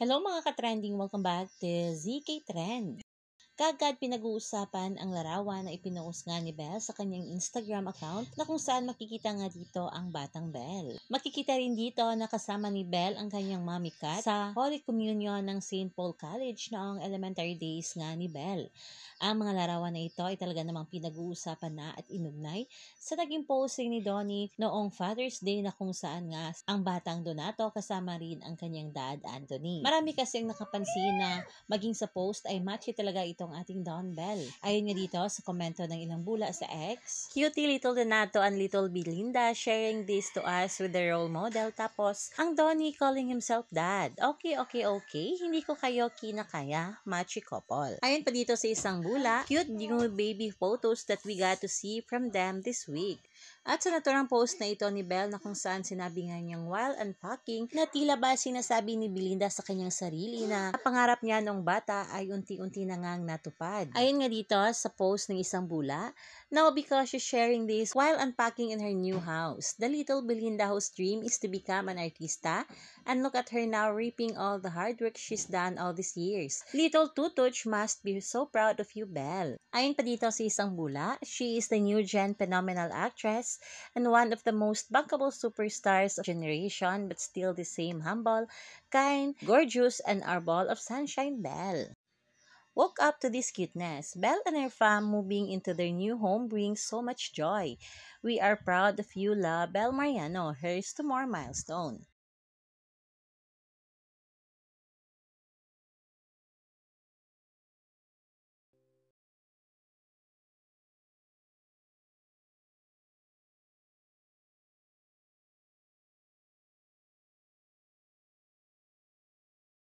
Hello mga ka-trending! Welcome back to ZK Trend. Kaagad pinag-uusapan ang larawan na ipinost nga ni Belle sa kanyang Instagram account na kung saan makikita nga dito ang batang Belle. Makikita rin dito na kasama ni Belle ang kanyang mommy cat sa Holy Communion ng St. Paul College noong elementary days nga ni Belle. Ang mga larawan na ito ay talaga namang pinag-uusapan na at inugnay sa naging posting ni Donnie noong Father's Day na kung saan nga ang batang Donato kasama rin ang kanyang dad Anthony. Marami kasing nakapansin na maging sa post ay matchy talaga itong ating Don Bell. Ayon nga dito sa komento ng ilang bula sa X, cutie little Donato and little Belinda sharing this to us with the role model. Tapos, ang Donnie calling himself dad. Okay, hindi ko kayo kinakaya, matchy couple. Ayon pa dito sa isang bula, cute new baby photos that we got to see from them this week. At sa naturang post na ito ni Belle na kung saan sinabi nga niyang while unpacking na tila ba sinasabi ni Belinda sa kanyang sarili na pangarap niya noong bata ay unti-unti na ngang natupad. Ayon nga dito sa post ng isang bula, now because she's sharing this while unpacking in her new house. The little Belinda whose dream is to become an artista, and look at her now reaping all the hard work she's done all these years. Little Tutuch must be so proud of you, Belle. Ayon pa dito sa isang bula, she is the new gen phenomenal actress and one of the most bankable superstars of generation, but still the same humble, kind, gorgeous, and our ball of sunshine Belle. Woke up to this cuteness. Belle and her fam moving into their new home brings so much joy. We are proud of you, La Belle Mariano. Here's to more milestone.